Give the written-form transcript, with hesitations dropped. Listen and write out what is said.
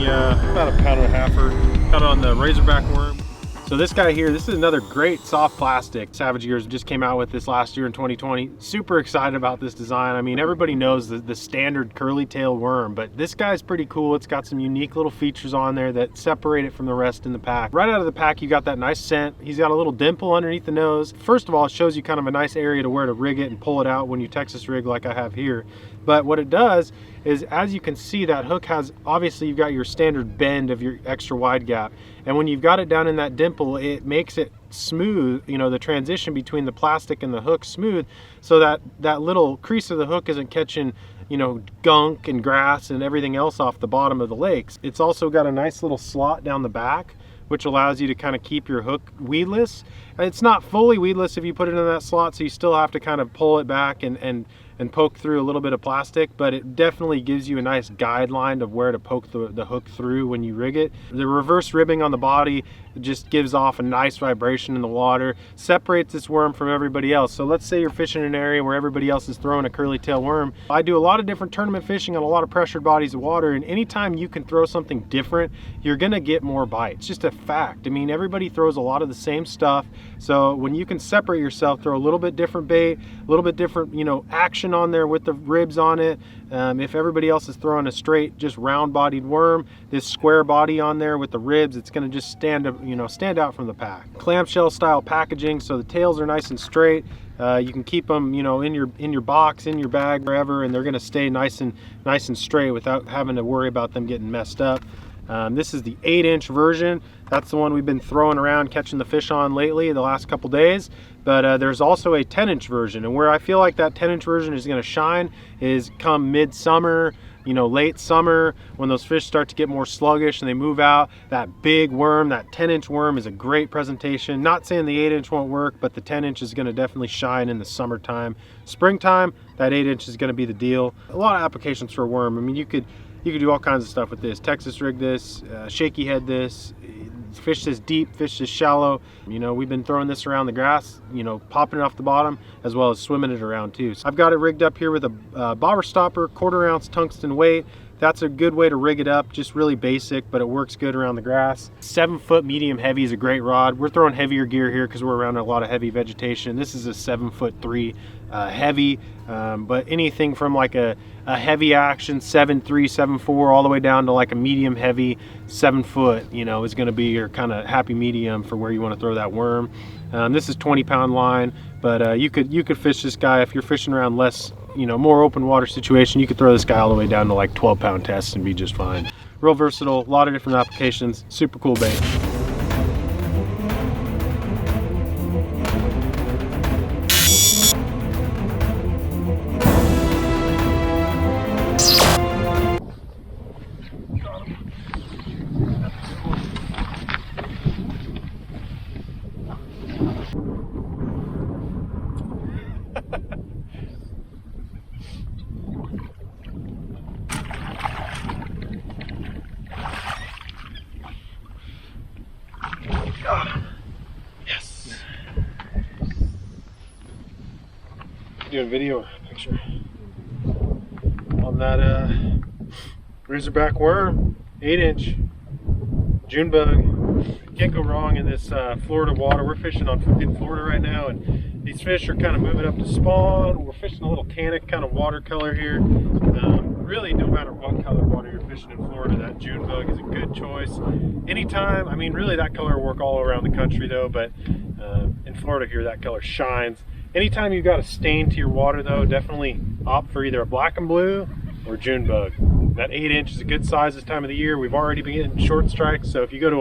about 1.5 pounds. Caught it on the Razorback worm. So this guy here, this is another great soft plastic. Savage Gears just came out with this last year in 2020. Super excited about this design. I mean, everybody knows the standard curly tail worm, but this guy's pretty cool. It's got some unique little features on there that separate it from the rest in the pack. Right out of the pack, you got that nice scent. He's got a little dimple underneath the nose. First of all, it shows you kind of a nice area to where to rig it and pull it out when you Texas rig like I have here. But what it does is, as you can see, that hook has, obviously you've got your standard bend of your extra wide gap. And when you've got it down in that dimple, it makes it smooth, you know, the transition between the plastic and the hook smooth, so that that little crease of the hook isn't catching, you know, gunk and grass and everything else off the bottom of the lakes. It's also got a nice little slot down the back, which allows you to kind of keep your hook weedless. It's not fully weedless if you put it in that slot, so you still have to kind of pull it back and poke through a little bit of plastic, but it definitely gives you a nice guideline of where to poke the hook through when you rig it. The reverse ribbing on the body just gives off a nice vibration in the water, separates this worm from everybody else. So let's say you're fishing in an area where everybody else is throwing a curly tail worm. I do a lot of different tournament fishing on a lot of pressured bodies of water, and anytime you can throw something different, you're gonna get more bites. Just a fact. I mean, everybody throws a lot of the same stuff, so when you can separate yourself, throw a little bit different bait, a little bit different, you know, action on there with the ribs on it. If everybody else is throwing a straight, just round-bodied worm, this square body on there with the ribs, it's going to just stand out from the pack. Clamshell style packaging, so the tails are nice and straight. You can keep them, you know, in your box, in your bag, wherever, and they're going to stay nice and straight without having to worry about them getting messed up. This is the 8-inch version. That's the one we've been throwing around catching the fish on lately the last couple days. But there's also a 10-inch version, and where I feel like that 10-inch version is going to shine is come mid-summer, you know, late summer, when those fish start to get more sluggish and they move out. That big worm, that 10-inch worm, is a great presentation. Not saying the 8-inch won't work, but the 10-inch is going to definitely shine in the summertime. Springtime, that 8-inch is going to be the deal. A lot of applications for a worm. I mean, you could do all kinds of stuff with this. Texas rig this, shaky head this, fish this deep, fish this shallow. You know, we've been throwing this around the grass, you know, popping it off the bottom, as well as swimming it around too. So I've got it rigged up here with a bobber stopper, 1/4 ounce tungsten weight. That's a good way to rig it up, just really basic, but it works good around the grass. 7-foot medium heavy is a great rod. We're throwing heavier gear here because we're around a lot of heavy vegetation. This is a 7'3" heavy, but anything from like a heavy action 7'3", 7'4", all the way down to like a medium heavy 7 foot, you know, is going to be your kind of happy medium for where you want to throw that worm. This is 20-pound line, but you could fish this guy if you're fishing around less, you know, more open water situation. You could throw this guy all the way down to like 12-pound tests and be just fine. Real versatile, a lot of different applications, super cool bait. Yes. Doing a video or a picture on that Razorback worm, 8-inch June bug. Can't go wrong in this Florida water. We're fishing in Florida right now, and these fish are kind of moving up to spawn. We're fishing a little tannic kind of watercolor here. Really, no matter what color water you're fishing in Florida, that June bug is a good choice. Anytime, I mean, really that color will work all around the country though, but in Florida here, that color shines. Anytime you've got a stain to your water though, definitely opt for either a black and blue or June bug. That 8-inch is a good size this time of the year. We've already been getting short strikes, so if you go to